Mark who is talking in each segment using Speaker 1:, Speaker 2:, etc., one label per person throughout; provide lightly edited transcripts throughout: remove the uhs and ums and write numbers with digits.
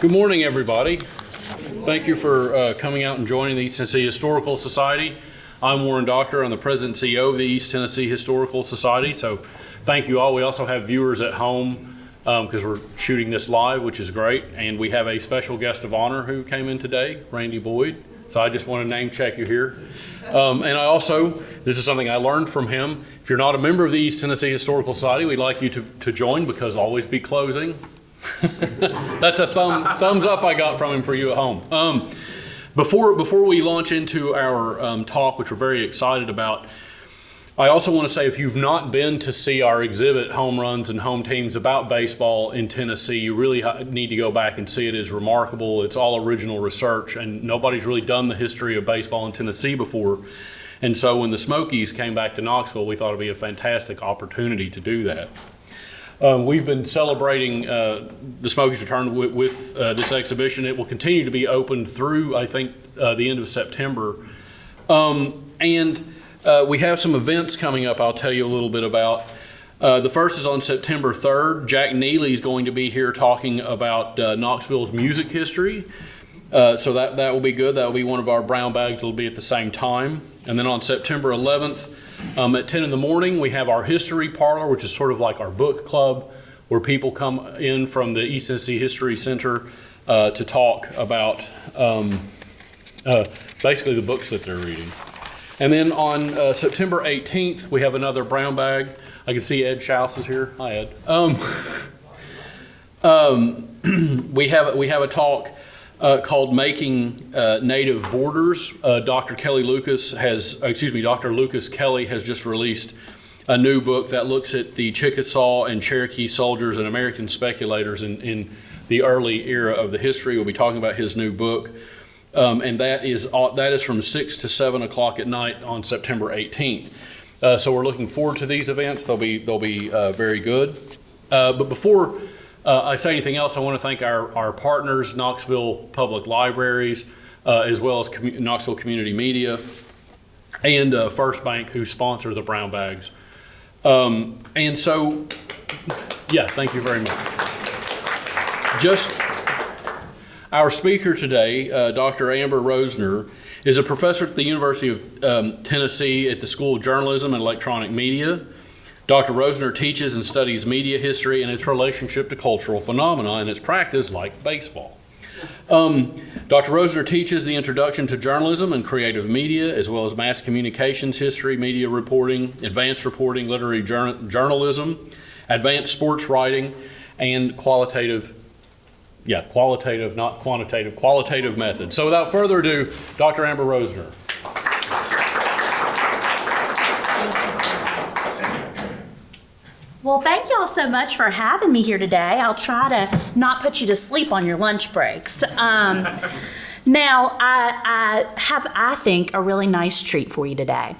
Speaker 1: Good morning, everybody. Thank you for coming out and joining the East Tennessee Historical Society. I'm Warren Doctor. I'm the President and CEO of the East Tennessee Historical Society. So thank you all. We also have viewers at home because we're shooting this live, which is great. And we have a special guest of honor who came in today, Randy Boyd. So I just want to name check you here. And I also, this is something I learned from him. If you're not a member of the East Tennessee Historical Society, we'd like you to join because I'll always be closing. That's a thumbs up I got from him for you at home. Before we launch into our talk, which we're very excited about, I also want to say if you've not been to see our exhibit, Home Runs and Home Teams about baseball in Tennessee, you really need to go back and see it. It's remarkable. It's all original research, and nobody's really done the history of baseball in Tennessee before. And so when the Smokies came back to Knoxville, we thought it'd be a fantastic opportunity to do that. We've been celebrating the Smokies' return with this exhibition. It will continue to be open through, I think, the end of September. And we have some events coming up I'll tell you a little bit about. The first is on September 3rd. Jack Neely is going to be here talking about Knoxville's music history. So that will be good. That will be one of our brown bags that will be at the same time. And then on September 11th, at 10 in the morning, we have our history parlor, which is sort of like our book club, where people come in from the East Tennessee History Center to talk about basically the books that they're reading. And then on September 18th, we have another brown bag. I can see Ed Schaus is here. Hi, Ed. We have a talk called Making Native Borders. Dr. Lucas Kelly has just released a new book that looks at the Chickasaw and Cherokee soldiers and American speculators in the early era of the history. We'll be talking about his new book. And that is from 6 to 7 o'clock at night on September 18th. So we're looking forward to these events. They'll be very good. But before I say anything else, I want to thank our partners, Knoxville Public Libraries, as well as Knoxville Community Media, and First Bank, who sponsor the brown bags. And so, yeah, thank you very much. Our speaker today, Dr. Amber Roessner, is a professor at the University of Tennessee at the School of Journalism and Electronic Media. Dr. Roessner teaches and studies media history and its relationship to cultural phenomena and its practice like baseball. Dr. Roessner teaches the introduction to journalism and creative media, as well as mass communications history, media reporting, advanced reporting, literary journalism, advanced sports writing, and qualitative, not quantitative, qualitative methods. So without further ado, Dr. Amber Roessner.
Speaker 2: Well, thank you all so much for having me here today. I'll try to not put you to sleep on your lunch breaks. Now, I have, I think, a really nice treat for you today.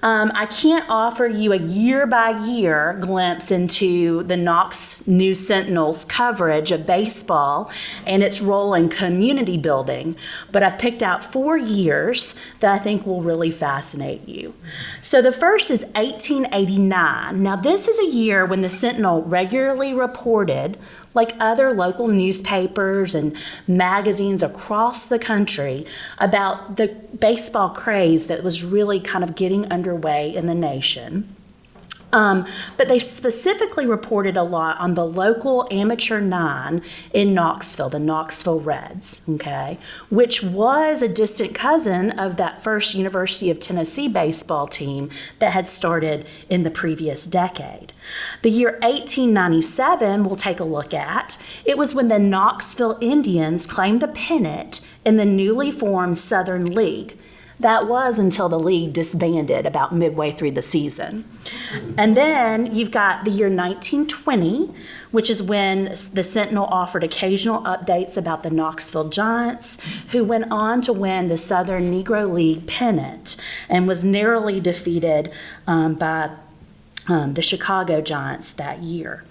Speaker 2: I can't offer you a year-by-year glimpse into the Knox News Sentinel's coverage of baseball and its role in community building, but I've picked out 4 years that I think will really fascinate you. So the first is 1889. Now, this is a year when the Sentinel regularly reported, like other local newspapers and magazines across the country, about the baseball craze that was really kind of getting underway in the nation. But they specifically reported a lot on the local amateur nine in Knoxville, the Knoxville Reds, okay, which was a distant cousin of that first University of Tennessee baseball team that had started in the previous decade. The year 1897 we'll take a look at. It was when the Knoxville Indians claimed the pennant in the newly formed Southern League. That was until the league disbanded about midway through the season. And then you've got the year 1920, which is when the Sentinel offered occasional updates about the Knoxville Giants, who went on to win the Southern Negro League pennant and was narrowly defeated by the Chicago Giants that year.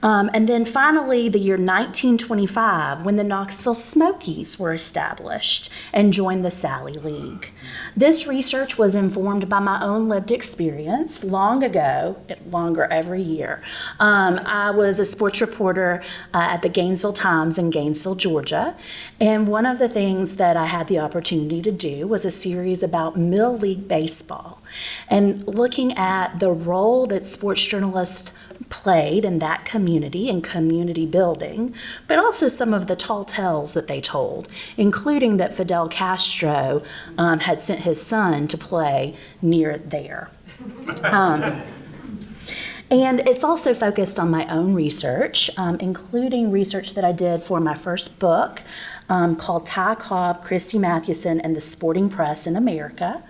Speaker 2: And then finally, the year 1925, when the Knoxville Smokies were established and joined the Sally League. This research was informed by my own lived experience long ago, longer every year. I was a sports reporter at the Gainesville Times in Gainesville, Georgia, and one of the things that I had the opportunity to do was a series about Mill League baseball and looking at the role that sports journalists played in that community and community building, but also some of the tall tales that they told, including that Fidel Castro had sent his son to play near there. And it's also focused on my own research, including research that I did for my first book called Ty Cobb, Christy Mathewson, and the Sporting Press in America,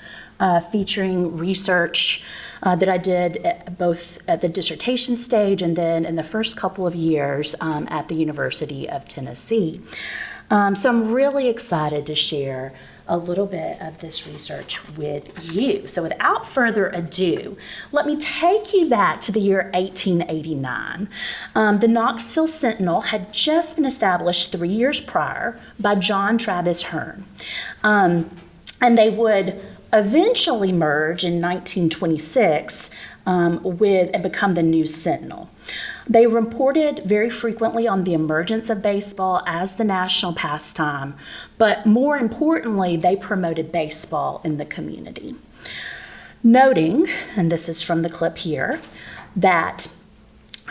Speaker 2: featuring research that I did both at the dissertation stage and then in the first couple of years at the University of Tennessee. So I'm really excited to share a little bit of this research with you. So without further ado, let me take you back to the year 1889. The Knoxville Sentinel had just been established 3 years prior by John Travis Hearn. And they would eventually merge in 1926 and become the News Sentinel. They reported very frequently on the emergence of baseball as the national pastime, but more importantly, they promoted baseball in the community. Noting, and this is from the clip here, that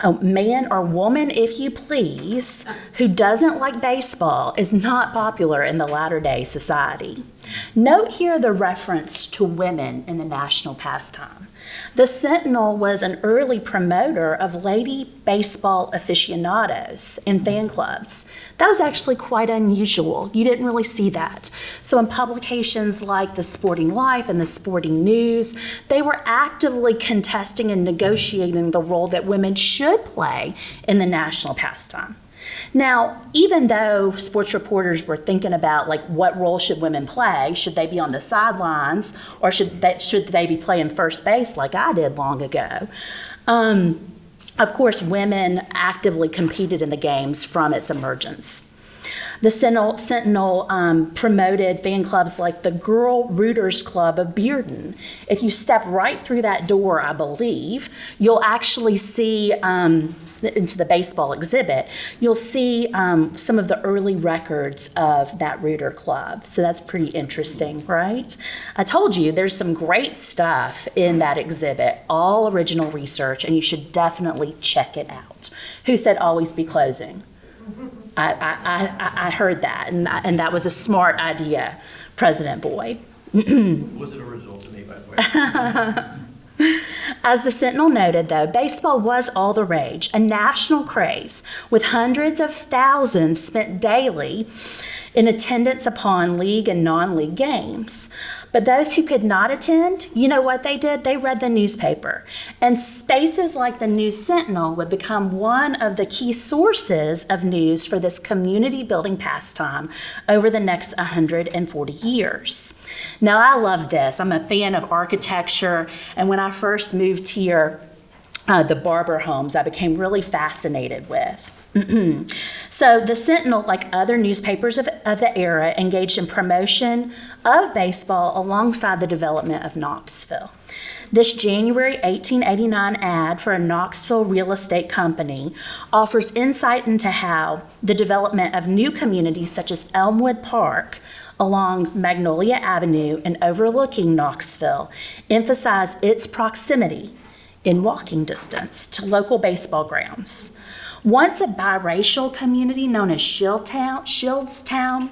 Speaker 2: a man or woman, if you please, who doesn't like baseball is not popular in the latter-day society. Note here the reference to women in the national pastime. The Sentinel was an early promoter of lady baseball aficionados and fan clubs. That was actually quite unusual. You didn't really see that. So in publications like the Sporting Life and the Sporting News, they were actively contesting and negotiating the role that women should play in the national pastime. Now, even though sports reporters were thinking about like what role should women play, should they be on the sidelines or should they be playing first base like I did long ago? Of course, women actively competed in the games from its emergence. The Sentinel promoted fan clubs like the Girl Rooters Club of Bearden. If you step right through that door, I believe, you'll actually see into the baseball exhibit, you'll see some of the early records of that Rooter Club. So that's pretty interesting, right? I told you there's some great stuff in that exhibit, all original research, and you should definitely check it out. Who said always be closing? I heard that, and that was a smart idea, President Boyd.
Speaker 3: Was it a result of me, by the way?
Speaker 2: As the Sentinel noted, though, baseball was all the rage, a national craze, with hundreds of thousands spent daily in attendance upon league and non-league games. But those who could not attend, you know what they did? They read the newspaper. And spaces like the News Sentinel would become one of the key sources of news for this community-building pastime over the next 140 years. Now, I love this. I'm a fan of architecture, and when I first moved here, the Barber homes I became really fascinated with. So the Sentinel, like other newspapers of the era, engaged in promotion of baseball alongside the development of Knoxville. This January 1889 ad for a Knoxville real estate company offers insight into how the development of new communities such as Elmwood Park along Magnolia Avenue and overlooking Knoxville emphasize its proximity in walking distance to local baseball grounds. Once a biracial community known as Shieldstown,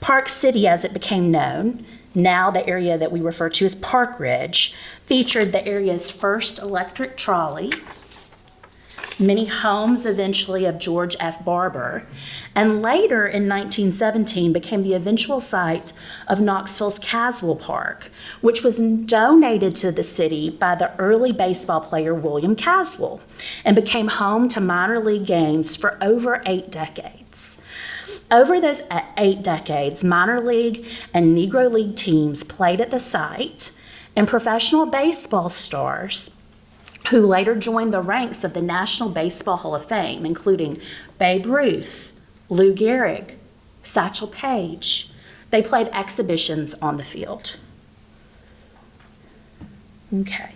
Speaker 2: Park City as it became known, now the area that we refer to as Park Ridge, featured the area's first electric trolley, many homes eventually of George F. Barber, and later in 1917 became the eventual site of Knoxville's Caswell Park, which was donated to the city by the early baseball player William Caswell and became home to minor league games for over 8 decades. Over those 8 decades, minor league and Negro League teams played at the site, and professional baseball stars who later joined the ranks of the National Baseball Hall of Fame, including Babe Ruth, Lou Gehrig, Satchel Paige. They played exhibitions on the field. Okay.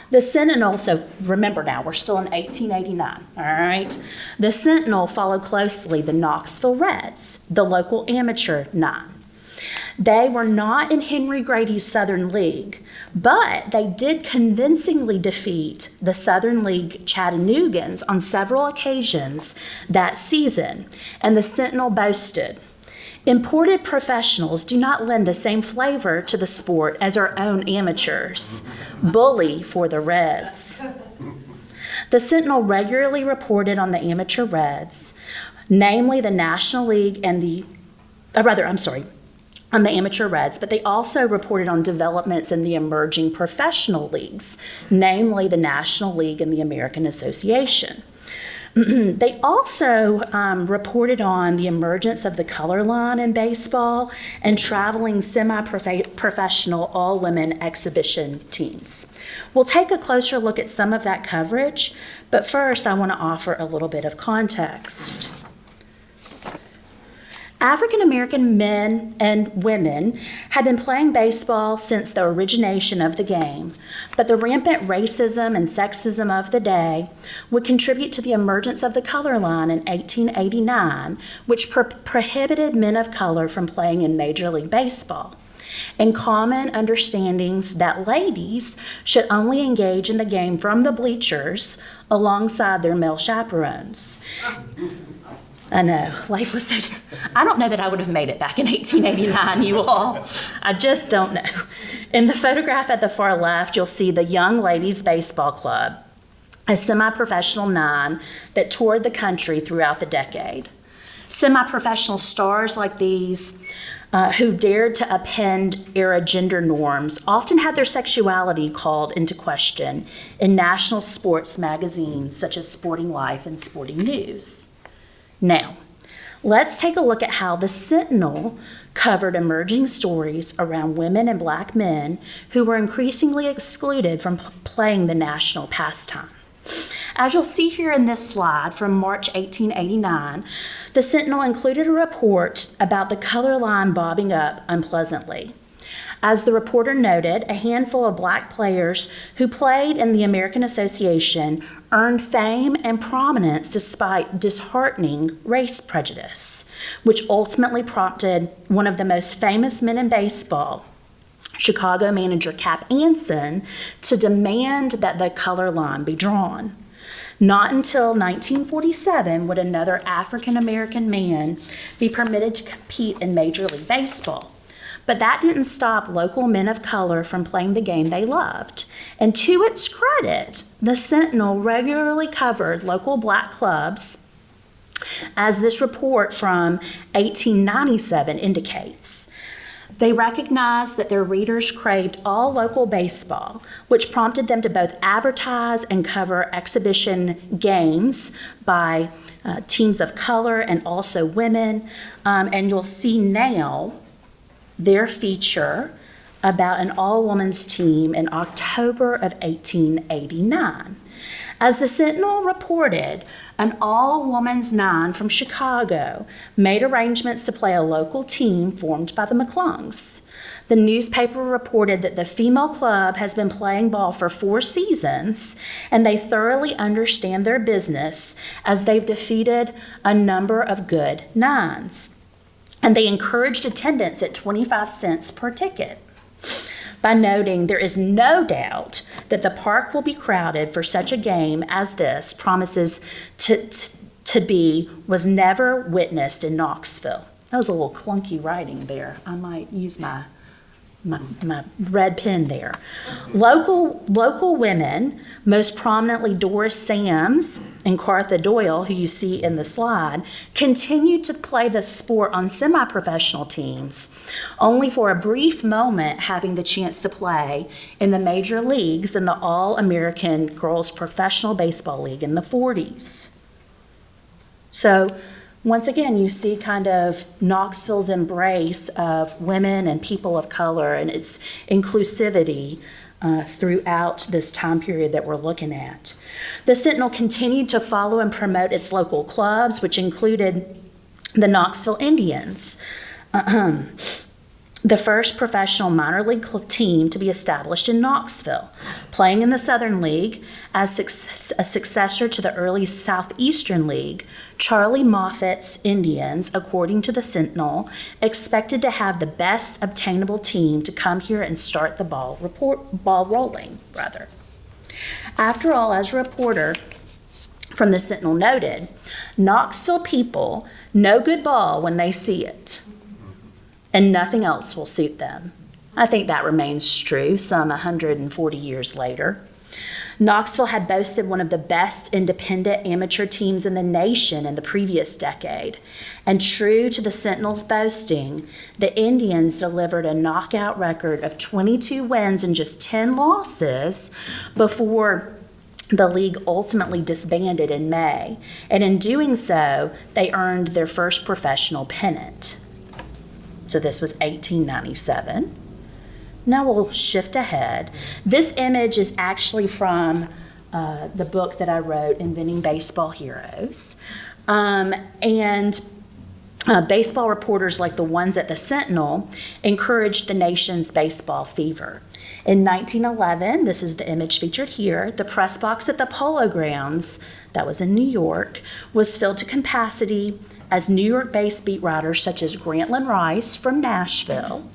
Speaker 2: The Sentinel, so remember now, we're still in 1889, all right? The Sentinel followed closely the Knoxville Reds, the local amateur nine. They were not in Henry Grady's Southern League, but they did convincingly defeat the Southern League Chattanoogan's on several occasions that season, and the Sentinel boasted, "Imported professionals do not lend the same flavor to the sport as our own amateurs. Bully for the Reds." The Sentinel regularly reported on the amateur Reds, namely the National League and on the amateur Reds, but they also reported on developments in the emerging professional leagues, namely the National League and the American Association. They also reported on the emergence of the color line in baseball and traveling semi-professional all-women exhibition teams. We'll take a closer look at some of that coverage, but first I want to offer a little bit of context. African American men and women had been playing baseball since the origination of the game, but the rampant racism and sexism of the day would contribute to the emergence of the color line in 1889, which prohibited men of color from playing in Major League Baseball, and common understandings that ladies should only engage in the game from the bleachers alongside their male chaperones. I know, life was so different. I don't know that I would have made it back in 1889, you all. I just don't know. In the photograph at the far left, you'll see the Young Ladies Baseball Club, a semi-professional nine that toured the country throughout the decade. Semi-professional stars like these, who dared to upend era gender norms, often had their sexuality called into question in national sports magazines such as Sporting Life and Sporting News. Now, let's take a look at how the Sentinel covered emerging stories around women and black men who were increasingly excluded from playing the national pastime. As you'll see here in this slide from March 1889, the Sentinel included a report about the color line bobbing up unpleasantly. As the reporter noted, a handful of black players who played in the American Association earned fame and prominence despite disheartening race prejudice, which ultimately prompted one of the most famous men in baseball, Chicago manager Cap Anson, to demand that the color line be drawn. Not until 1947 would another African American man be permitted to compete in Major League Baseball. But that didn't stop local men of color from playing the game they loved. And to its credit, the Sentinel regularly covered local black clubs, as this report from 1897 indicates. They recognized that their readers craved all local baseball, which prompted them to both advertise and cover exhibition games by teams of color and also women. And you'll see now their feature about an all-women's team in October of 1889. As the Sentinel reported, an all-women's nine from Chicago made arrangements to play a local team formed by the McClungs. The newspaper reported that the female club has been playing ball for 4 seasons, and they thoroughly understand their business as they've defeated a number of good nines. And they encouraged attendance at 25 cents per ticket, by noting there is no doubt that the park will be crowded for such a game as this promises to be was never witnessed in Knoxville. That was a little clunky writing there. I might use my red pen there. Local women, most prominently Doris Sams and Cartha Doyle, who you see in the slide, continued to play the sport on semi-professional teams, only for a brief moment having the chance to play in the major leagues in the All-American Girls Professional Baseball League in the 40s. So, once again, you see kind of Knoxville's embrace of women and people of color and its inclusivity throughout this time period that we're looking at. The Sentinel continued to follow and promote its local clubs, which included the Knoxville Indians, the first professional minor league team to be established in Knoxville, playing in the Southern League as a successor to the early Southeastern League. Charlie Moffat's Indians, according to the Sentinel, expected to have the best obtainable team to come here and start the ball rolling. After all, as a reporter from the Sentinel noted, Knoxville people know good ball when they see it, and nothing else will suit them. I think that remains true some 140 years later. Knoxville had boasted one of the best independent amateur teams in the nation in the previous decade, and true to the Sentinel's boasting, the Indians delivered a knockout record of 22 wins and just 10 losses before the league ultimately disbanded in May, and in doing so, they earned their first professional pennant. So this was 1897. Now we'll shift ahead. This image is actually from the book that I wrote, Inventing Baseball Heroes. Baseball reporters like the ones at the Sentinel encouraged the nation's baseball fever. In 1911, this is the image featured here, the press box at the Polo Grounds, that was in New York, was filled to capacity as New York-based beat writers such as Grantland Rice from Nashville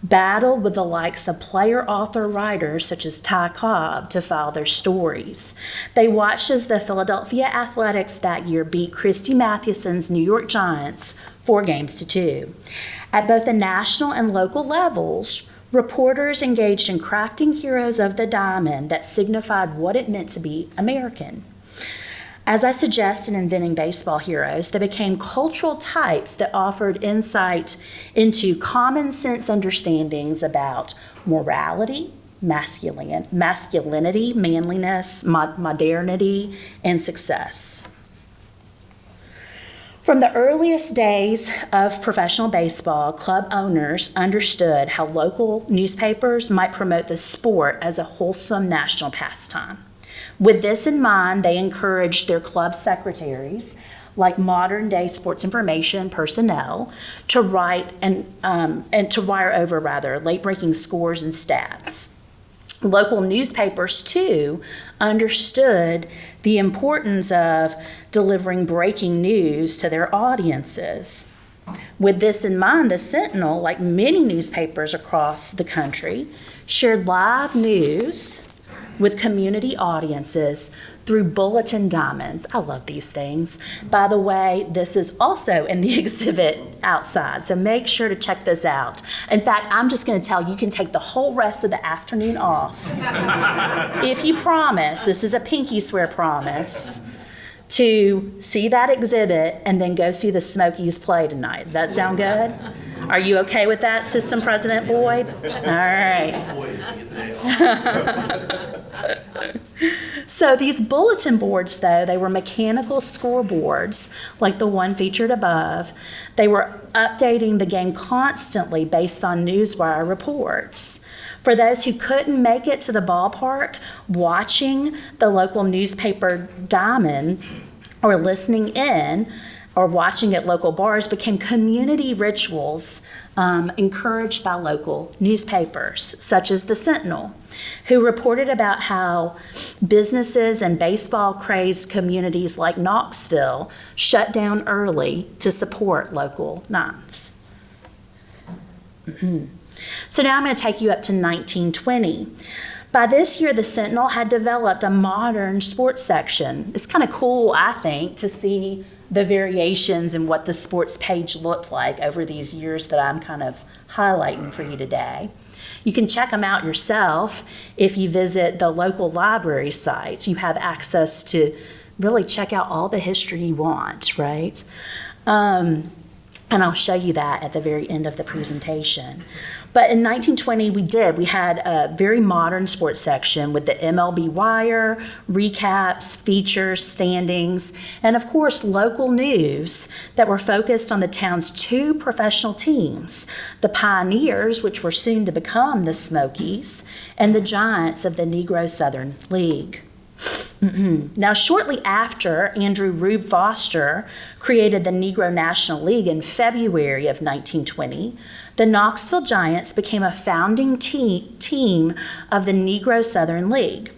Speaker 2: battled with the likes of player, author, writers such as Ty Cobb to file their stories. They watched as the Philadelphia Athletics that year beat Christy Mathewson's New York Giants 4-2. At both the national and local levels, reporters engaged in crafting heroes of the diamond that signified what it meant to be American. As I suggest in Inventing Baseball Heroes, they became cultural types that offered insight into common sense understandings about morality, masculinity, manliness, modernity, and success. From the earliest days of professional baseball, club owners understood how local newspapers might promote the sport as a wholesome national pastime. With this in mind, they encouraged their club secretaries, like modern-day sports information personnel, to write and to wire over late-breaking scores and stats. Local newspapers, too, understood the importance of delivering breaking news to their audiences. With this in mind, the Sentinel, like many newspapers across the country, shared live news with community audiences through bulletin diamonds. I love these things. By the way, this is also in the exhibit outside, so make sure to check this out. In fact, I'm just going to tell you, you can take the whole rest of the afternoon off if you promise, this is a pinky swear promise, to see that exhibit and then go see the Smokies play tonight. Does that sound good? Are you okay with that, System President Boyd? All right. So these bulletin boards, though, they were mechanical scoreboards like the one featured above. They were updating the game constantly based on newswire reports. For those who couldn't make it to the ballpark, watching the local newspaper diamond or listening in or watching at local bars became community rituals encouraged by local newspapers, such as the Sentinel, who reported about how businesses and baseball-crazed communities like Knoxville shut down early to support local nines. So now I'm going to take you up to 1920. By this year, the Sentinel had developed a modern sports section. It's kind of cool, I think, to see the variations in what the sports page looked like over these years that I'm kind of highlighting for you today. You can check them out yourself if you visit the local library site. You have access to really check out all the history you want, right? And I'll show you that at the very end of the presentation. But in 1920, we had a very modern sports section with the MLB wire, recaps, features, standings, and of course, local news that were focused on the town's two professional teams, the Pioneers, which were soon to become the Smokies, and the Giants of the Negro Southern League. Now, shortly after Andrew Rube Foster created the Negro National League in February of 1920, the Knoxville Giants became a founding team of the Negro Southern League.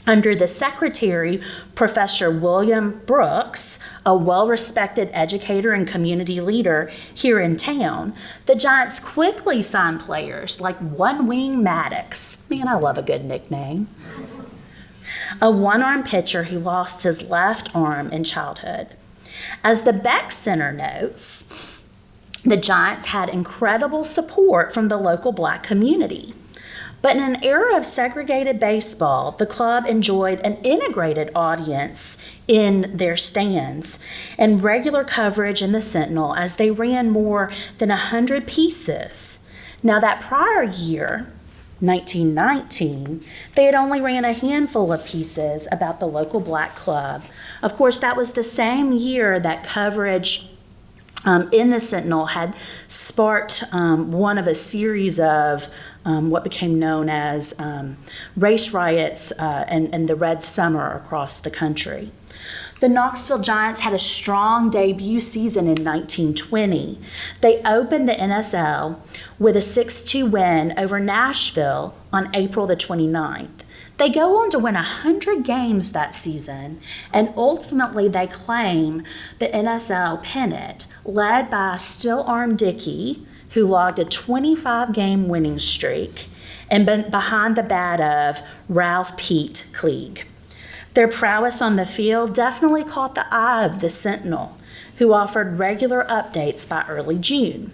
Speaker 2: Under the secretary, Professor William Brooks, a well-respected educator and community leader here in town, the Giants quickly signed players like One Wing Maddox. Man, I love a good nickname. A one-arm pitcher who lost his left arm in childhood. As the Beck Center notes, the Giants had incredible support from the local black community. But in an era of segregated baseball, the club enjoyed an integrated audience in their stands and regular coverage in the Sentinel as they ran more than 100 pieces. Now, that prior year, 1919, they had only ran a handful of pieces about the local black club. Of course, that was the same year that coverage in the Sentinel had sparked one of a series of what became known as race riots and the Red Summer across the country. The Knoxville Giants had a strong debut season in 1920. They opened the NSL with a 6-2 win over Nashville on April the 29th. They go on to win 100 games that season, and ultimately they claim the NSL pennant, led by Still-Arm Dickey, who logged a 25-game winning streak, and behind the bat of Ralph Pete Klieg. Their prowess on the field definitely caught the eye of the Sentinel, who offered regular updates by early June.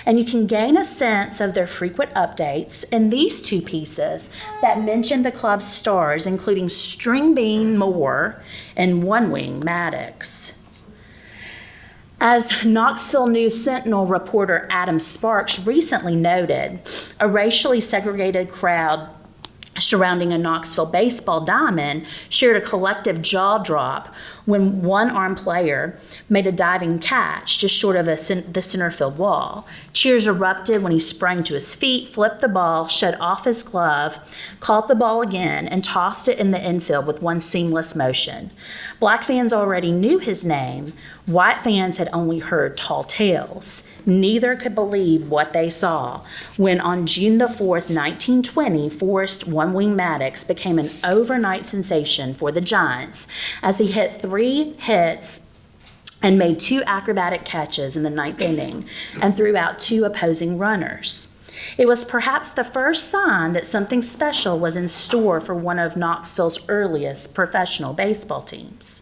Speaker 2: And you can gain a sense of their frequent updates in these two pieces that mention the club's stars, including String Bean Moore and One Wing Maddox. As Knoxville News Sentinel reporter Adam Sparks recently noted, a racially segregated crowd surrounding a Knoxville baseball diamond shared a collective jaw drop when one arm player made a diving catch just short of the center field wall. Cheers erupted when he sprang to his feet, flipped the ball, shed off his glove, caught the ball again, and tossed it in the infield with one seamless motion. Black fans already knew his name. White fans had only heard tall tales. Neither could believe what they saw when on June the 4th, 1920, Forrest One Wing Maddox became an overnight sensation for the Giants as he hit 3 hits and made 2 acrobatic catches in the 9th inning and threw out 2 opposing runners. It was perhaps the first sign that something special was in store for one of Knoxville's earliest professional baseball teams.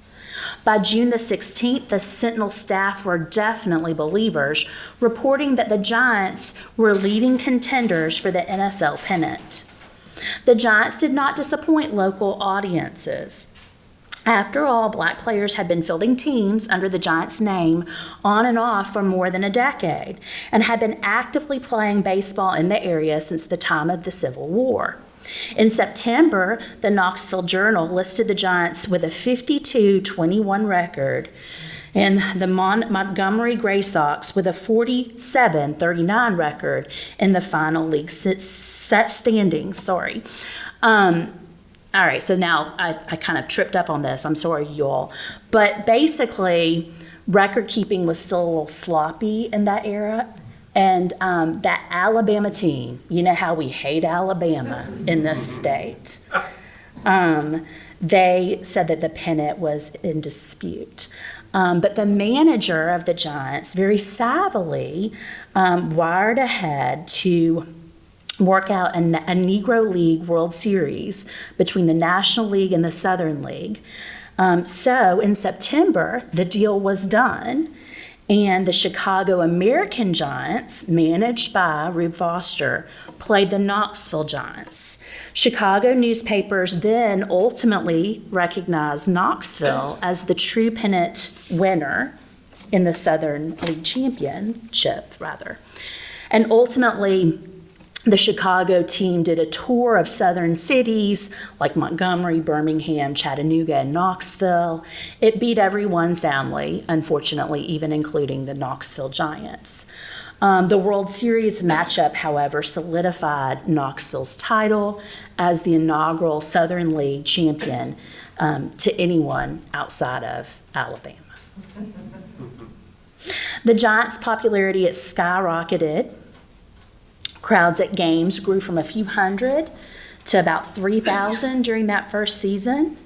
Speaker 2: By June the 16th, the Sentinel staff were definitely believers, reporting that the Giants were leading contenders for the NSL pennant. The Giants did not disappoint local audiences. After all, black players had been fielding teams under the Giants' name on and off for more than a decade and had been actively playing baseball in the area since the time of the Civil War. In September, the Knoxville Journal listed the Giants with a 52-21 record and the Montgomery Gray Sox with a 47-39 record in the final league standings. All right, so now I kind of tripped up on this. I'm sorry, y'all. But basically, record keeping was still a little sloppy in that era. And that Alabama team, you know how we hate Alabama in this state. They said that the pennant was in dispute. But the manager of the Giants very savvily wired ahead to work out a Negro League World Series between the National League and the Southern League. So in September, the deal was done, and the Chicago American Giants, managed by Rube Foster, played the Knoxville Giants. Chicago newspapers then ultimately recognized Knoxville as the true pennant winner in the Southern League Championship, rather. And ultimately, The Chicago team did a tour of southern cities like Montgomery, Birmingham, Chattanooga, and Knoxville. It beat everyone soundly, unfortunately, even including the Knoxville Giants. The World Series matchup, however, solidified Knoxville's title as the inaugural Southern League champion to anyone outside of Alabama. The Giants' popularity had skyrocketed. Crowds at games grew from a few hundred to about 3,000 during that first season.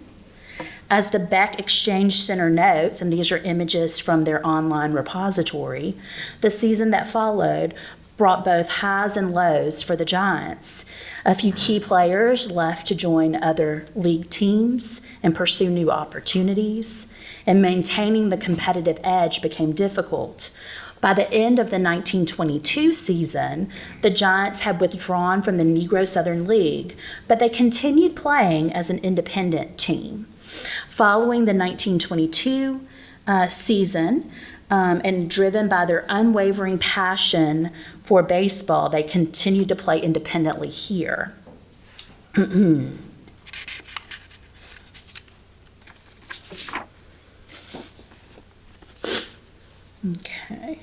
Speaker 2: As the Beck Exchange Center notes, and these are images from their online repository, the season that followed brought both highs and lows for the Giants. A few key players left to join other league teams and pursue new opportunities, and maintaining the competitive edge became difficult. By the end of the 1922 season, the Giants had withdrawn from the Negro Southern League, but they continued playing as an independent team. Following the 1922 season, and driven by their unwavering passion for baseball, they continued to play independently here. Okay.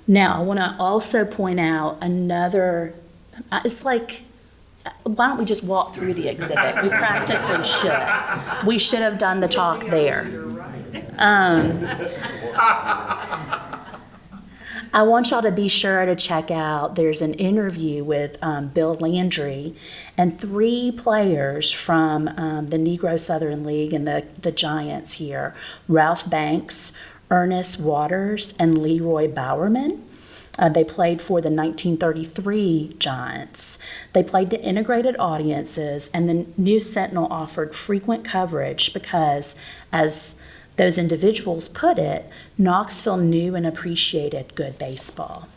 Speaker 2: Now, I want to also point out another, it's like, why don't we just walk through the exhibit? We practically should. We should have done the talk there. I want y'all to be sure to check out, there's an interview with Bill Landry and 3 players from the Negro Southern League and the Giants here, Ralph Banks, Ernest Waters, and Leroy Bowerman. They played for the 1933 Giants. They played to integrated audiences, and the News Sentinel offered frequent coverage because, as those individuals put it, Knoxville knew and appreciated good baseball.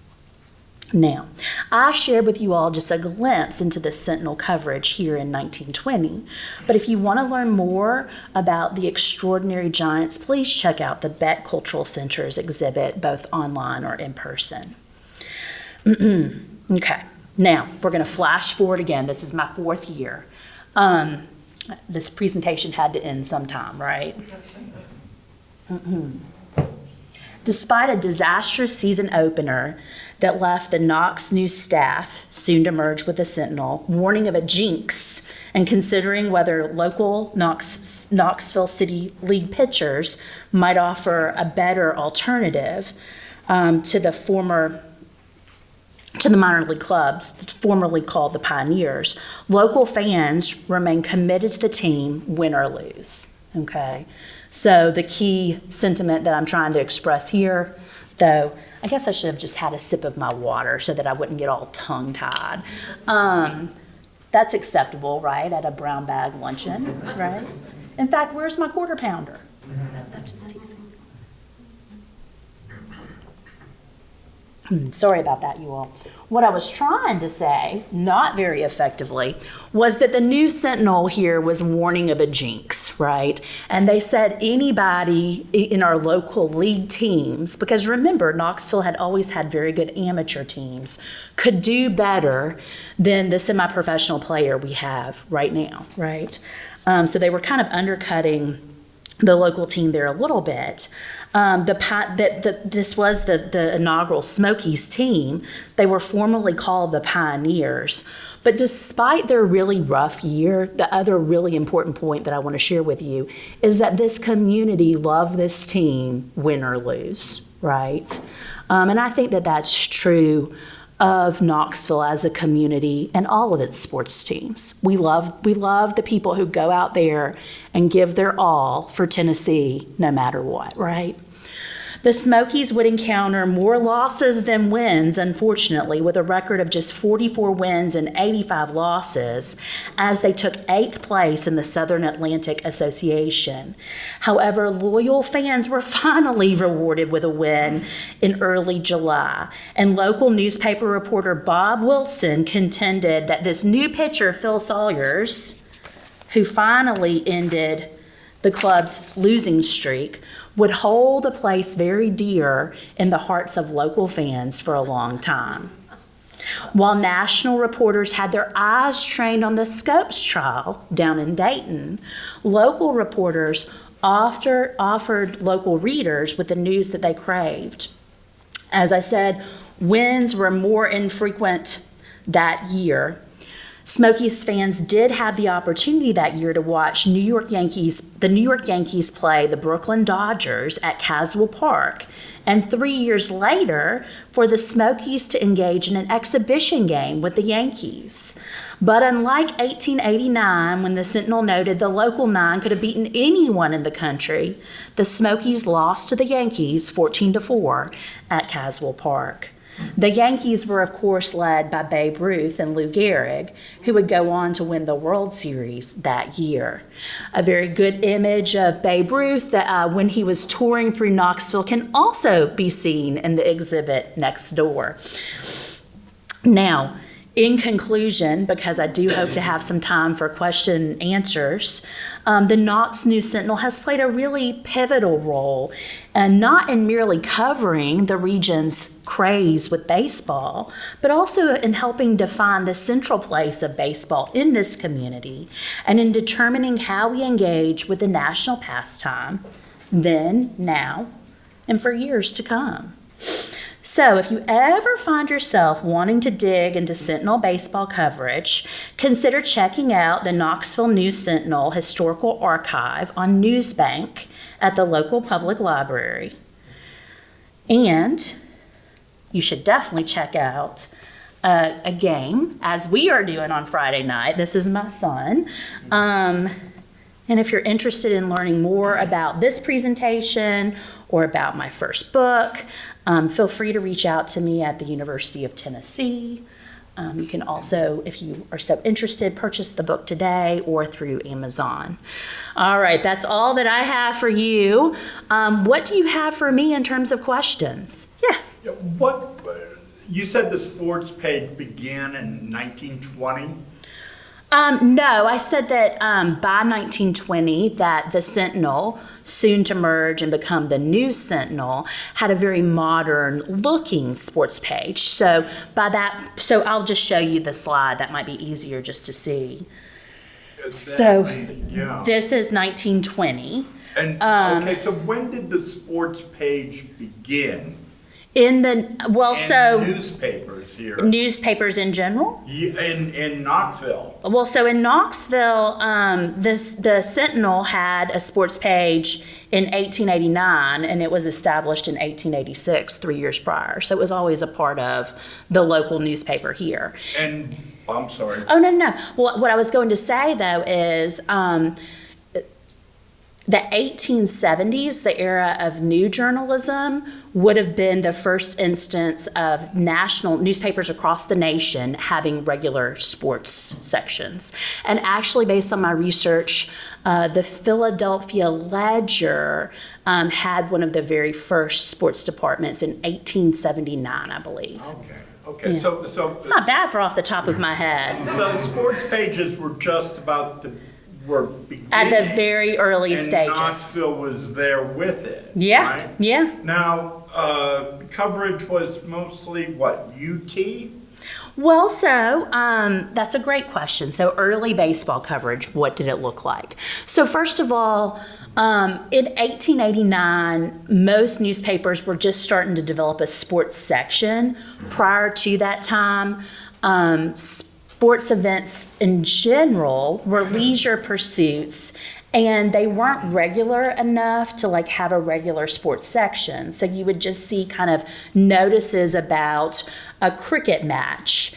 Speaker 2: Now, I shared with you all just a glimpse into the Sentinel coverage here in 1920, but if you want to learn more about the extraordinary Giants, please check out the Beck Cultural Center's exhibit, both online or in person. Okay, now we're going to flash forward again. This is my 4th year. This presentation had to end sometime, right? Despite a disastrous season opener that left the Knox News staff soon to merge with the Sentinel, warning of a jinx, and considering whether local Knoxville City League pitchers might offer a better alternative to the minor league clubs, formerly called the Pioneers, local fans remain committed to the team, win or lose. Okay, so the key sentiment that I'm trying to express here, though, I guess I should have just had a sip of my water so that I wouldn't get all tongue-tied. That's acceptable, right, at a brown bag luncheon, right? In fact, where's my quarter pounder? Just teasing. Sorry about that, you all. What I was trying to say, not very effectively, was that the News Sentinel here was warning of a jinx, right? And they said anybody in our local league teams, because remember, Knoxville had always had very good amateur teams, could do better than the semi-professional player we have right now, right? So they were kind of undercutting the local team there a little bit. This was the inaugural Smokies team. They were formerly called the Pioneers. But despite their really rough year, the other really important point that I want to share with you is that this community loved this team, win or lose, right? And I think that that's true of Knoxville as a community and all of its sports teams. We love the people who go out there and give their all for Tennessee no matter what, right? The Smokies would encounter more losses than wins, unfortunately, with a record of just 44 wins and 85 losses, as they took 8th place in the Southern Atlantic Association. However, loyal fans were finally rewarded with a win in early July, and local newspaper reporter Bob Wilson contended that this new pitcher, Phil Sawyers, who finally ended the club's losing streak, would hold a place very dear in the hearts of local fans for a long time. While national reporters had their eyes trained on the Scopes trial down in Dayton, local reporters offered local readers with the news that they craved. As I said, wins were more infrequent that year. Smokies fans did have the opportunity that year to watch the New York Yankees play the Brooklyn Dodgers at Caswell Park, and 3 years later for the Smokies to engage in an exhibition game with the Yankees. But unlike 1889, when the Sentinel noted the local nine could have beaten anyone in the country, the Smokies lost to the Yankees 14-4 at Caswell Park. The Yankees were, of course, led by Babe Ruth and Lou Gehrig, who would go on to win the World Series that year. A very good image of Babe Ruth when he was touring through Knoxville can also be seen in the exhibit next door. Now, in conclusion, because I do hope to have some time for question and answers, the Knox News Sentinel has played a really pivotal role, not in merely covering the region's craze with baseball, but also in helping define the central place of baseball in this community and in determining how we engage with the national pastime then, now, and for years to come. So if you ever find yourself wanting to dig into Sentinel baseball coverage, consider checking out the Knoxville News Sentinel Historical Archive on Newsbank at the local public library. And you should definitely check out a game, as we are doing on Friday night. This is my son. And if you're interested in learning more about this presentation or about my first book, feel free to reach out to me at the University of Tennessee. You can also, if you are so interested, purchase the book today or through Amazon. All right, that's all that I have for you. What do you have for me in terms of questions? Yeah.
Speaker 4: You said the sports page began in 1920?
Speaker 2: No, I said that by 1920 that the Sentinel, soon to merge and become the News Sentinel, had a very modern looking sports page. So I'll just show you the slide. That might be easier just to see. This is 1920.
Speaker 4: And okay, so when did the sports page begin? Newspapers here.
Speaker 2: Newspapers in general?
Speaker 4: In Knoxville.
Speaker 2: Well, so in Knoxville, the Sentinel had a sports page in 1889, and it was established in 1886, 3 years prior. So it was always a part of the local newspaper here.
Speaker 4: And, I'm sorry.
Speaker 2: Oh, no. Well, what I was going to say, though, is the 1870s, the era of new journalism, would have been the first instance of national newspapers across the nation having regular sports sections. And actually, based on my research, the Philadelphia Ledger had one of the very first sports departments in 1879, I believe.
Speaker 4: Okay.
Speaker 2: Yeah.
Speaker 4: So
Speaker 2: it's not bad for off the top of my head.
Speaker 4: So the sports pages were just about were beginning
Speaker 2: at the very early stages.
Speaker 4: Knoxville was there with it.
Speaker 2: Yeah,
Speaker 4: right?
Speaker 2: yeah.
Speaker 4: Now, coverage was mostly what, UT?
Speaker 2: Well, so that's a great question. So early baseball coverage, what did it look like? So first of all, in 1889, most newspapers were just starting to develop a sports section. Prior to that time, sports events in general were leisure pursuits, and they weren't regular enough to have a regular sports section. So you would just see kind of notices about a cricket match.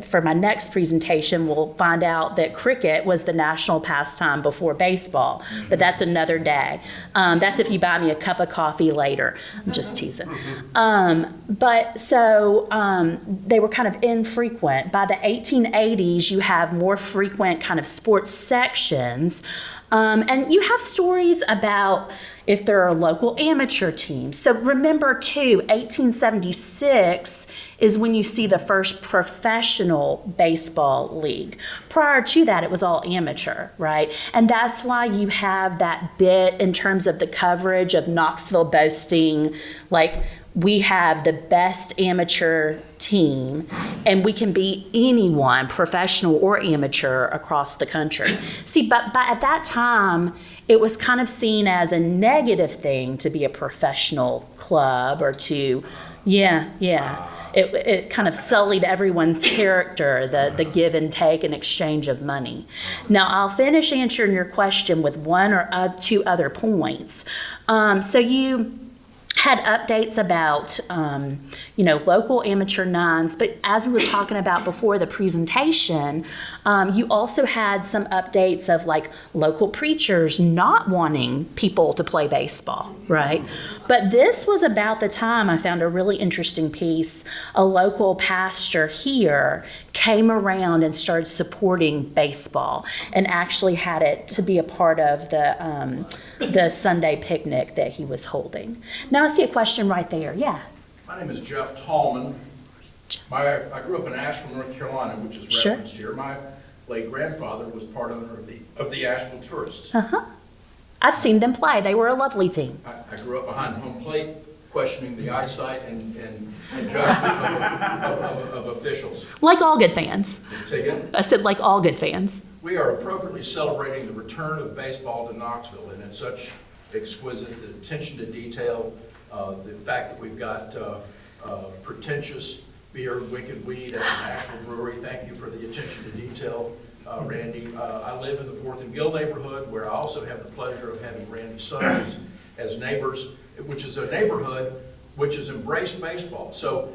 Speaker 2: For my next presentation, we'll find out that cricket was the national pastime before baseball, but that's another day. That's if you buy me a cup of coffee later. I'm just teasing. But they were kind of infrequent. By the 1880s, you have more frequent kind of sports sections. And you have stories about if there are local amateur teams. So remember too, 1876 is when you see the first professional baseball league. Prior to that, it was all amateur, right? And that's why you have that bit in terms of the coverage of Knoxville boasting, like, we have the best amateur team and we can beat anyone, professional or amateur, across the country. See, but at that time, it was kind of seen as a negative thing to be a professional club or to, It kind of sullied everyone's character, the give and take and exchange of money. Now, I'll finish answering your question with one or two other points. So you had updates about, local amateur nines, but as we were talking about before the presentation, you also had some updates of like local preachers not wanting people to play baseball, right? But this was about the time I found a really interesting piece. A local pastor here came around and started supporting baseball and actually had it to be a part of the Sunday picnic that he was holding. Now I see a question right there. Yeah.
Speaker 5: My name is Jeff Tallman. I grew up in Asheville, North Carolina, which is
Speaker 2: Sure.
Speaker 5: referenced here. My late grandfather was part owner of the Asheville Tourists.
Speaker 2: I've seen them play. They were a lovely team.
Speaker 5: I grew up behind home plate, questioning the eyesight and judgment of officials.
Speaker 2: Like all good fans.
Speaker 5: Say again?
Speaker 2: I said like all good fans.
Speaker 5: We are appropriately celebrating the return of baseball to Knoxville, and it's such exquisite attention to detail. The fact that we've got pretentious beer, wicked weed at the Asheville Brewery. Thank you for the attention to detail, Randy. I live in the 4th and Gill neighborhood, where I also have the pleasure of having Randy's sons as neighbors, which is a neighborhood which has embraced baseball. So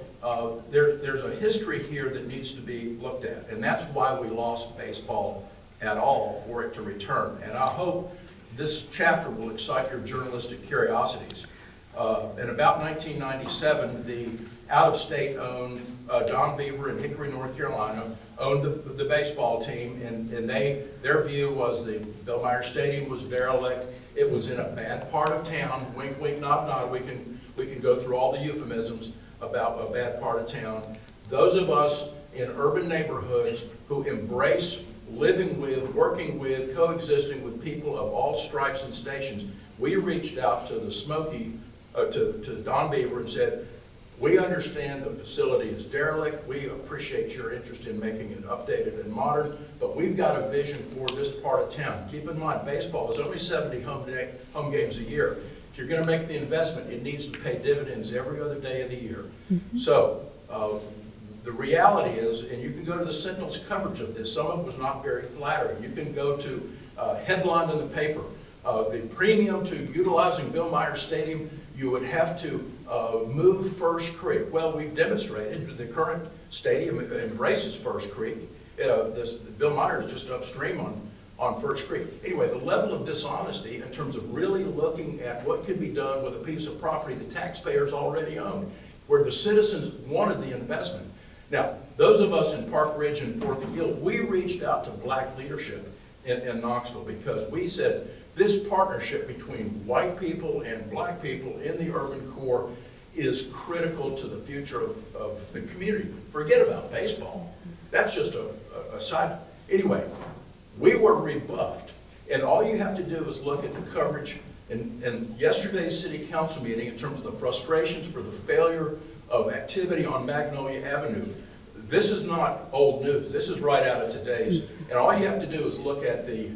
Speaker 5: there's a history here that needs to be looked at, and that's why we lost baseball at all, for it to return. And I hope this chapter will excite your journalistic curiosities. In about 1997, the out-of-state owned Don Beaver in Hickory, North Carolina, owned the baseball team, and their view was the Bill Myers Stadium was derelict. It was in a bad part of town. Wink, wink, nod, nod. We can go through all the euphemisms about a bad part of town. Those of us in urban neighborhoods who embrace living with, working with, coexisting with people of all stripes and stations, we reached out to the to Don Beaver and said, we understand the facility is derelict. We appreciate your interest in making it updated and modern, but we've got a vision for this part of town. Keep in mind, baseball is only 70 home games a year. If you're going to make the investment, it needs to pay dividends every other day of the year. So the reality is, and you can go to the Sentinel's coverage of this, some of it was not very flattering. You can go to headline in the paper, the premium to utilizing Bill Myers Stadium, you would have to move First Creek. Well, we've demonstrated the current stadium embraces First Creek. Bill Myers just upstream on First Creek. Anyway, the level of dishonesty in terms of really looking at what could be done with a piece of property the taxpayers already own, where the citizens wanted the investment. Now, those of us in Park Ridge and 4th and Gill, we reached out to black leadership in Knoxville because we said, this partnership between white people and black people in the urban core is critical to the future of the community. Forget about baseball. That's just a side. Anyway, we were rebuffed. And all you have to do is look at the coverage in yesterday's city council meeting in terms of the frustrations for the failure of activity on Magnolia Avenue. This is not old news. This is right out of today's. And all you have to do is look at the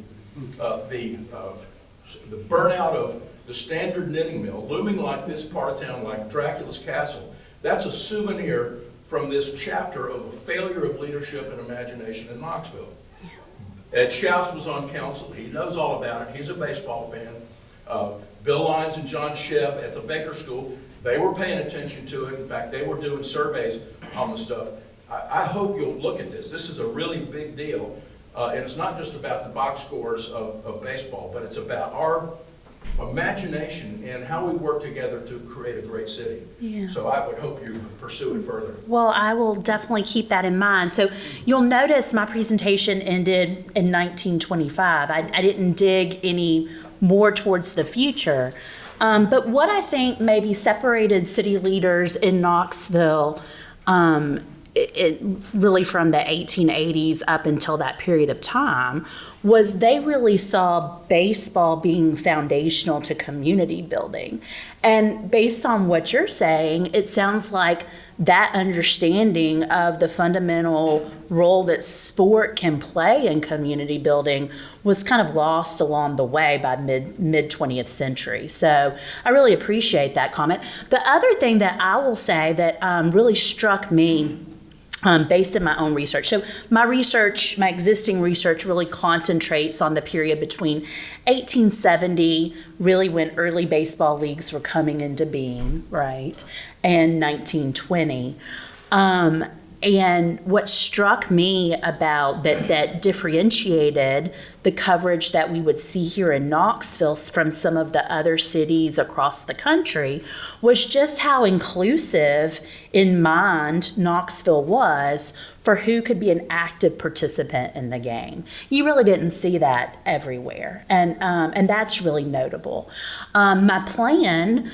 Speaker 5: burnout of the Standard Knitting Mill, looming like this part of town, like Dracula's Castle. That's a souvenir from this chapter of a failure of leadership and imagination in Knoxville. Ed Schaus was on council. He knows all about it. He's a baseball fan. Bill Lyons and John Shebb at the Baker School, they were paying attention to it. In fact, they were doing surveys on the stuff. I hope you'll look at this. This is a really big deal. And it's not just about the box scores of baseball, but it's about our imagination and how we work together to create a great city.
Speaker 2: Yeah.
Speaker 5: So I would hope you pursue it further.
Speaker 2: Well, I will definitely keep that in mind. So you'll notice my presentation ended in 1925. I didn't dig any more towards the future. But what I think maybe separated city leaders in Knoxville it really from the 1880s up until that period of time was they really saw baseball being foundational to community building. And based on what you're saying, it sounds like that understanding of the fundamental role that sport can play in community building was kind of lost along the way by mid 20th century. So I really appreciate that comment. The other thing that I will say that really struck me based in my own research. So my existing research really concentrates on the period between 1870, really when early baseball leagues were coming into being, right, and 1920. And what struck me about that differentiated the coverage that we would see here in Knoxville from some of the other cities across the country was just how inclusive in mind Knoxville was for who could be an active participant in the game. You really didn't see that everywhere, and that's really notable. My plan,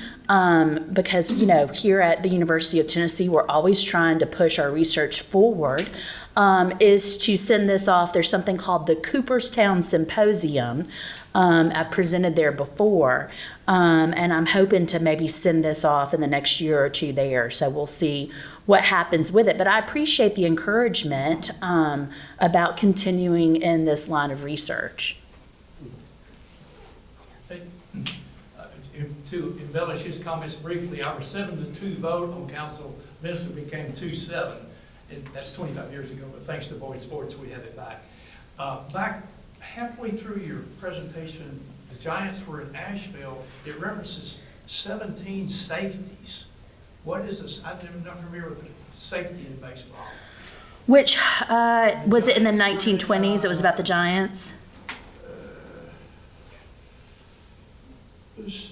Speaker 2: because here at the University of Tennessee, we're always trying to push our research forward, is to send this off. There's something called the Cooperstown Symposium. I've presented there before, and I'm hoping to maybe send this off in the next year or two there. So we'll see what happens with it. But I appreciate the encouragement about continuing in this line of research.
Speaker 3: To embellish his comments briefly, our 7-2 vote on council minister became 2-7. And that's 25 years ago, but thanks to Boyd Sports, we have it back. Back halfway through your presentation, the Giants were in Asheville. It references 17 safeties. What is this? I'm not familiar with safety in baseball.
Speaker 2: Which, was it in the 1920s? It was about the Giants?
Speaker 3: Let's see.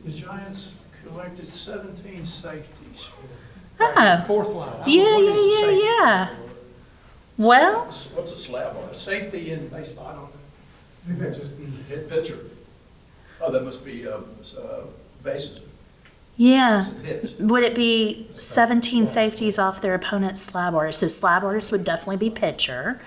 Speaker 3: The Giants collected 17 safeties.
Speaker 2: Oh.
Speaker 3: Fourth line.
Speaker 2: Yeah. Well,
Speaker 5: What's a slab on it?
Speaker 3: Safety in baseball, I don't know.
Speaker 6: I think that just means hit.
Speaker 5: Pitcher. Oh, that must be bases.
Speaker 2: yeah.
Speaker 5: Hits.
Speaker 2: Would it be 17 safeties off their opponent's slab artist? So slab artist would definitely be pitcher.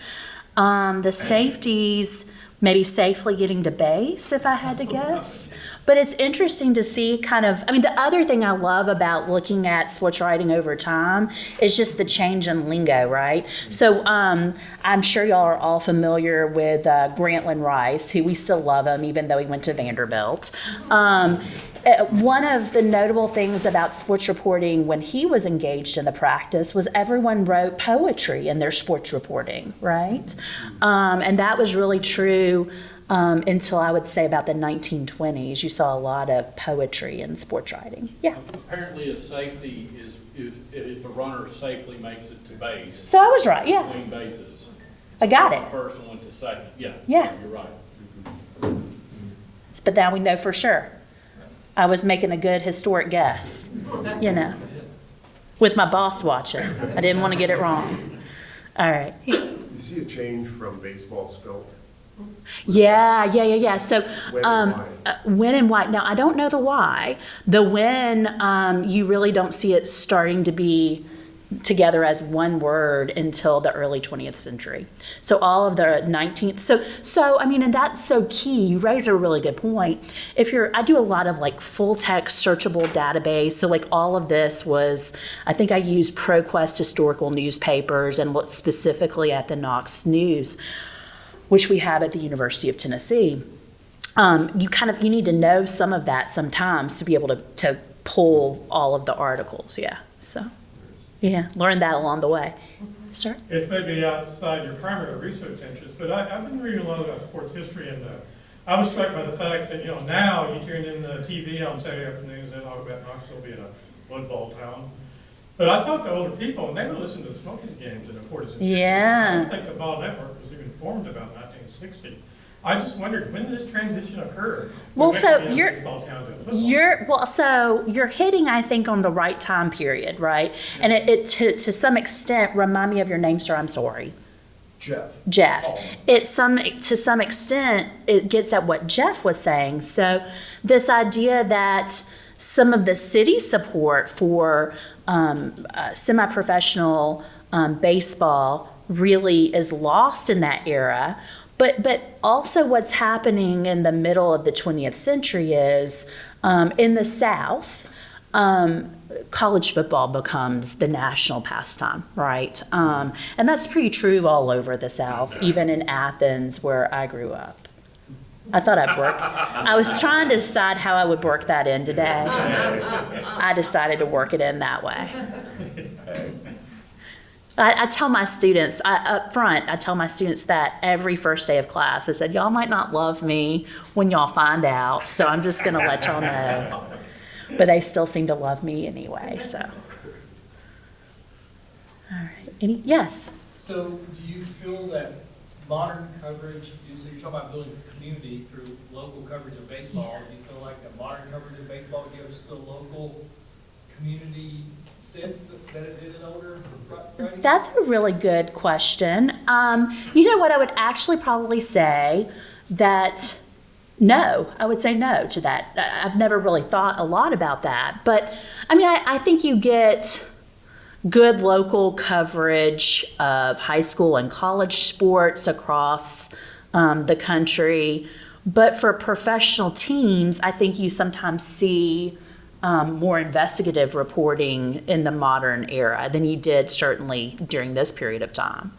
Speaker 2: The safeties maybe safely getting to base, if I had to guess. But it's interesting to see the other thing I love about looking at sports writing over time is just the change in lingo, right? So I'm sure y'all are all familiar with Grantland Rice, who we still love him, even though he went to Vanderbilt. One of the notable things about sports reporting when he was engaged in the practice was everyone wrote poetry in their sports reporting, right? And that was really true until I would say about the 1920s. You saw a lot of poetry in sports writing. Yeah.
Speaker 1: Apparently a safety is if the runner safely makes it to base.
Speaker 2: So I was right, yeah.
Speaker 1: Between bases.
Speaker 2: I got it.
Speaker 1: First one to second, yeah.
Speaker 2: Yeah.
Speaker 1: You're right.
Speaker 2: But now we know for sure. I was making a good historic guess, with my boss watching. I didn't want to get it wrong. All right.
Speaker 6: You see a change from baseball spelt?
Speaker 2: Yeah. So
Speaker 6: When and why?
Speaker 2: when and why. Now, I don't know the why. The when, you really don't see it starting to be together as one word until the early 20th century. So all of the 19th. So and that's so key. You raise a really good point. I do a lot of full text searchable database. So all of this was, I think I used ProQuest historical newspapers and looked specifically at the Knox News, which we have at the University of Tennessee. You need to know some of that sometimes to be able to pull all of the articles. Yeah. So. Yeah, learned that along the way. Sir?
Speaker 7: It's maybe outside your primary research interest, but I've been reading a lot about sports history, and I was struck by the fact that, now you tune in the TV on Saturday afternoons and talk about Knoxville being a football town. But I talked to older people, and they would listen to the Smokies games in the 40s and 50s.
Speaker 2: Yeah.
Speaker 7: I don't think the Ball Network was even formed about 1960. I just wondered, when did this transition occur?
Speaker 2: Well,
Speaker 7: We went
Speaker 2: so
Speaker 7: from being a
Speaker 2: you're-
Speaker 7: baseball town to a football.
Speaker 2: So you're hitting, I think, on the right time period, right? And it to some extent, remind me of your name, sir, I'm sorry. Jeff. To some extent, it gets at what Jeff was saying. So this idea that some of the city support for semi-professional baseball really is lost in that era. But also what's happening in the middle of the 20th century is in the South, college football becomes the national pastime, right? And that's pretty true all over the South, even in Athens where I grew up. I thought I'd work. I was trying to decide how I would work that in today. I decided to work it in that way. I tell my students, up front, I tell my students that every first day of class. I said, y'all might not love me when y'all find out, so I'm just going to let y'all know. But they still seem to love me anyway, so. All right. Yes?
Speaker 8: So do you feel that modern coverage, so you're talking about building community through local coverage of baseball, do you feel like the modern coverage of baseball gives the local community sense that it did in older writings?
Speaker 2: That's a really good question. You know what, I would actually probably say that no, I would say no to that. I've never really thought a lot about that. But I mean, I think you get good local coverage of high school and college sports across the country. But for professional teams, I think you sometimes see more investigative reporting in the modern era than you did certainly during this period of time.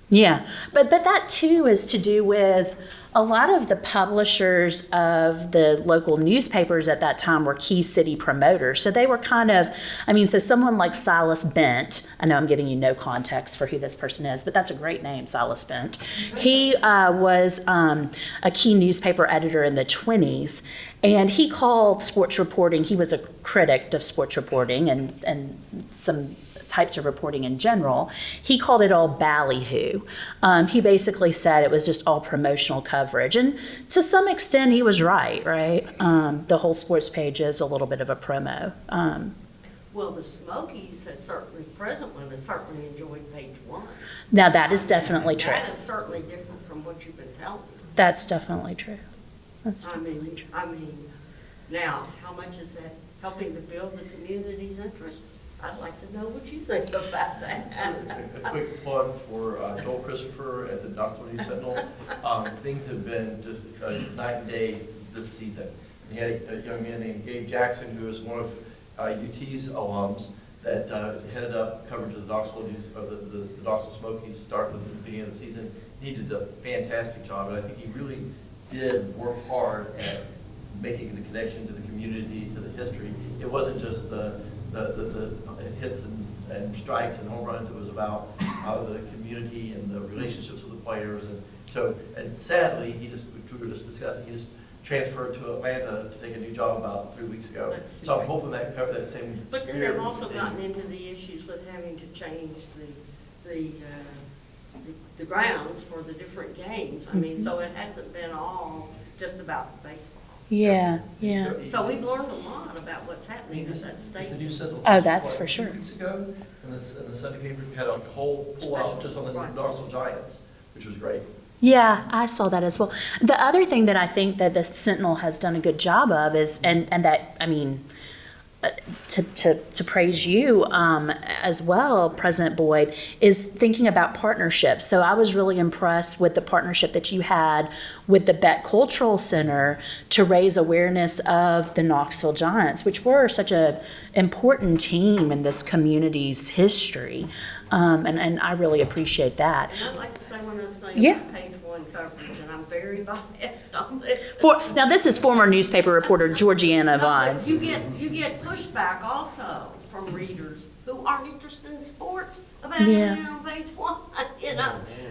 Speaker 2: Yeah, but that too is to do with a lot of the publishers of the local newspapers at that time were key city promoters. So they were kind of, so someone like Silas Bent, I know I'm giving you no context for who this person is, but that's a great name, Silas Bent. He was a key newspaper editor in the 20s, and he called sports reporting, he was a critic of sports reporting and some types of reporting in general. He called it all ballyhoo. He basically said it was just all promotional coverage. And to some extent, he was right? The whole sports page is a little bit of a promo.
Speaker 9: Well, the Smokies has certainly, present one has certainly enjoyed page one.
Speaker 2: Now, that is definitely true.
Speaker 9: That is certainly different from what you've been telling me.
Speaker 2: That's definitely true. That's definitely true.
Speaker 9: Now, how much is that helping to build the community's interest? I'd like to know what you think about that.
Speaker 5: A quick plug for Joel Christopher at the Knoxville News Sentinel. Things have been just night and day this season. He had a young man named Gabe Jackson, who is one of UT's alums, that headed up coverage of the Knoxville News, of the Knoxville Smokies, started at the beginning of the season. He did a fantastic job, and I think he really did work hard at making the connection to the community, to the history. It wasn't just the hits and strikes and home runs. It was about the community and the relationships with the players. And sadly, we were just discussing, he just transferred to Atlanta to take a new job about 3 weeks ago. So I'm hoping that covered that same
Speaker 9: But then
Speaker 5: spirit
Speaker 9: they've also
Speaker 5: today.
Speaker 9: gotten into the issues with having to change the grounds for the different games. So it hasn't been all just about baseball.
Speaker 2: Yeah.
Speaker 9: So we've learned a lot about what's happening at that
Speaker 5: It's
Speaker 9: state.
Speaker 5: the News Sentinel.
Speaker 2: Oh, that's
Speaker 5: What,
Speaker 2: for
Speaker 5: 2
Speaker 2: sure.
Speaker 5: weeks ago, and the Sunday paper had a whole pull out just on the
Speaker 9: Right.
Speaker 5: Knoxville Giants, which was great.
Speaker 2: Yeah, I saw that as well. The other thing that I think that the Sentinel has done a good job of is, and that, to praise you as well, President Boyd, is thinking about partnerships. So I was really impressed with the partnership that you had with the Beck Cultural Center to raise awareness of the Knoxville Giants, which were such an important team in this community's history. And I really appreciate that.
Speaker 9: And I'd like to say one other thing
Speaker 2: Yeah.
Speaker 9: about page one coverage, and I'm very biased on this.
Speaker 2: Now, this is former newspaper reporter Georgiana
Speaker 9: No, but
Speaker 2: Vines.
Speaker 9: you get pushback also from readers who aren't interested in sports about it
Speaker 2: Yeah.
Speaker 9: on page one,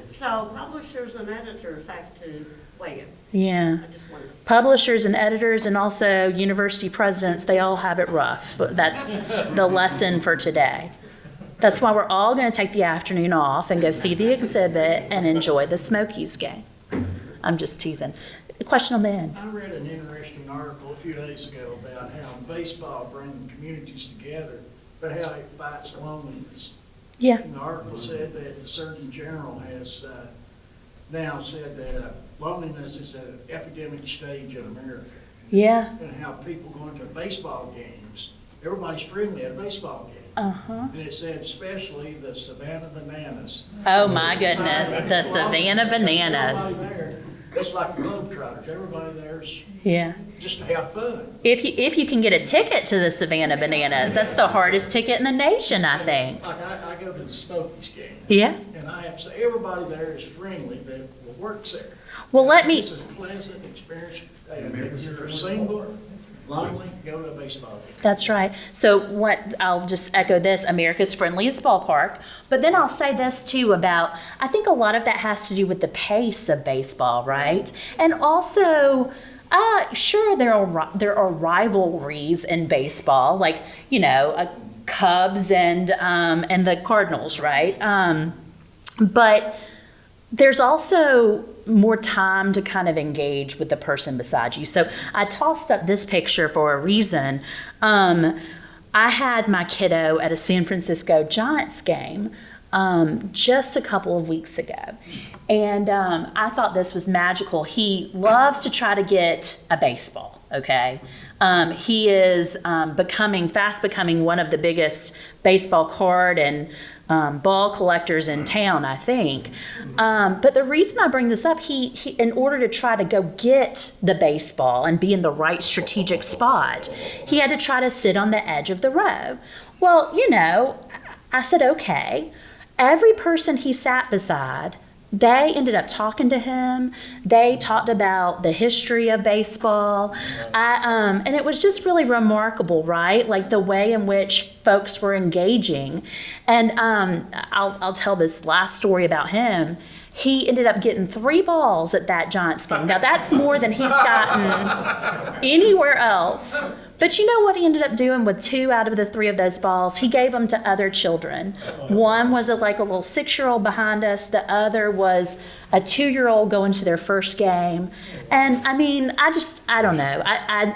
Speaker 9: So publishers and editors have to weigh in.
Speaker 2: Yeah.
Speaker 9: I just wanted to say.
Speaker 2: Publishers and editors and also university presidents, they all have it rough. But that's the lesson for today. That's why we're all going to take the afternoon off and go see the exhibit and enjoy the Smokies game. I'm just teasing. A question on the end.
Speaker 10: I read an interesting article a few days ago about how baseball brings communities together, but how it fights loneliness.
Speaker 2: Yeah.
Speaker 10: And the article said that the Surgeon General has now said that loneliness is at an epidemic stage in America.
Speaker 2: Yeah.
Speaker 10: And how people going to baseball games, everybody's friendly at a baseball game.
Speaker 2: Uh-huh.
Speaker 10: And it said especially the Savannah Bananas.
Speaker 2: Oh, my goodness. The Savannah Bananas.
Speaker 10: Everybody there, it's like the Globetrotters. Everybody there's
Speaker 2: Yeah.
Speaker 10: just to have fun.
Speaker 2: If you can get a ticket to the Savannah Bananas, that's the hardest ticket in the nation, I think.
Speaker 10: Like I go to the Smokies game.
Speaker 2: Yeah.
Speaker 10: And I have to say, everybody there is friendly that works there.
Speaker 2: Well, let me,
Speaker 10: It's a pleasant experience. If you're single, lonely, go to a baseball game.
Speaker 2: that's right. So what, I'll just echo this, America's friendliest ballpark. But then I'll say this too about, I think a lot of that has to do with the pace of baseball, right? And also, sure, there are rivalries in baseball, like, Cubs and the Cardinals, right? But there's also more time to kind of engage with the person beside you. So I tossed up this picture for a reason. I had my kiddo at a San Francisco Giants game just a couple of weeks ago. And I thought this was magical. He loves to try to get a baseball, okay? He is fast becoming one of the biggest baseball card and ball collectors in town, I think. But the reason I bring this up, he in order to try to go get the baseball and be in the right strategic spot, he had to try to sit on the edge of the row. Well, I said, okay. Every person he sat beside, they ended up talking to him. They talked about the history of baseball. And it was just really remarkable, right? Like the way in which folks were engaging. And I'll tell this last story about him. He ended up getting 3 balls at that Giants game. Now that's more than he's gotten anywhere else. But you know what he ended up doing with 2 out of the 3 of those balls? He gave them to other children. One was like a little 6-year-old behind us. The other was a 2-year-old going to their first game. And I mean, I don't know.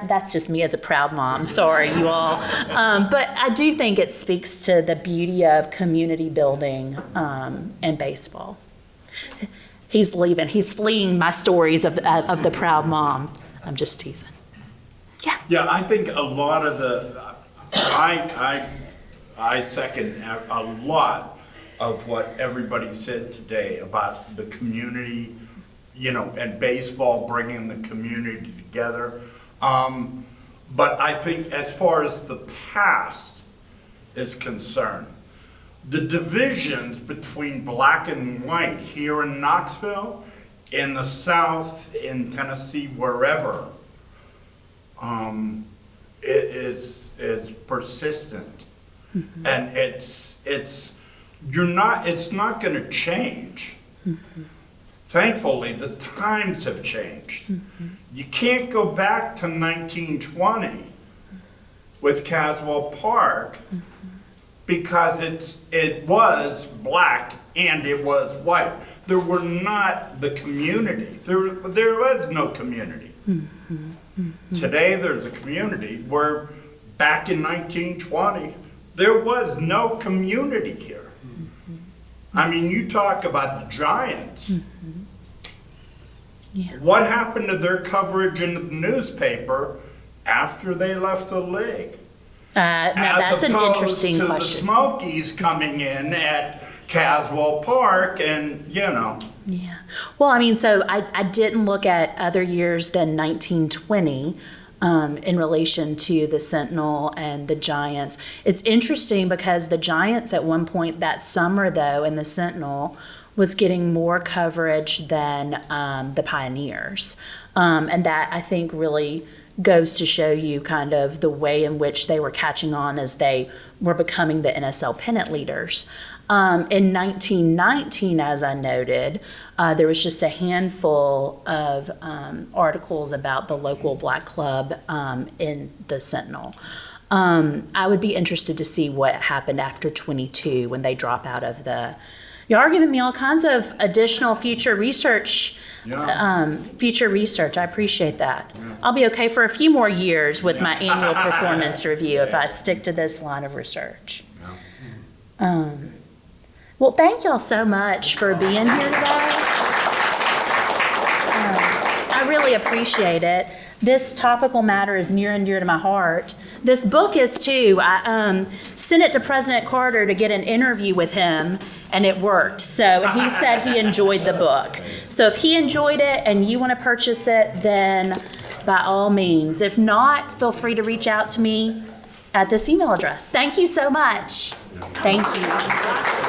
Speaker 2: That's just me as a proud mom. Sorry, you all. But I do think it speaks to the beauty of community building and baseball. He's leaving. He's fleeing my stories of the proud mom. I'm just teasing.
Speaker 4: Yeah, I think a lot of I second a lot of what everybody said today about the community, and baseball bringing the community together. But I think as far as the past is concerned, the divisions between black and white here in Knoxville, in the South, in Tennessee, wherever, it is persistent, and it's not going to change. Thankfully, the times have changed. You can't go back to 1920 with Caswell Park because it was black and it was white. There were not the community. There was no community. Today there's a community where back in 1920 there was no community here. I mean, you talk about the Giants.
Speaker 2: Yeah.
Speaker 4: What happened to their coverage in the newspaper after they left the league?
Speaker 2: Now that's an interesting
Speaker 4: As opposed to
Speaker 2: question.
Speaker 4: the Smokies coming in at Caswell Park and,
Speaker 2: Yeah. Well, I mean, so I didn't look at other years than 1920 in relation to the Sentinel and the Giants. It's interesting because the Giants at one point that summer, though, and the Sentinel was getting more coverage than the Pioneers. And that, I think, really goes to show you kind of the way in which they were catching on as they were becoming the NSL pennant leaders. In 1919, as I noted, there was just a handful of articles about the local black club in the Sentinel. I would be interested to see what happened after 22 when they drop out of the. Y'all are giving me all kinds of additional future research. Future research. I appreciate that. I'll be okay for a few more years with my annual performance review if I stick to this line of research. Well, thank y'all so much for being here today. I really appreciate it. This topical matter is near and dear to my heart. This book is too. I sent it to President Carter to get an interview with him, and it worked. So he said he enjoyed the book. So if he enjoyed it and you want to purchase it, then by all means. If not, feel free to reach out to me at this email address. Thank you so much. Thank you.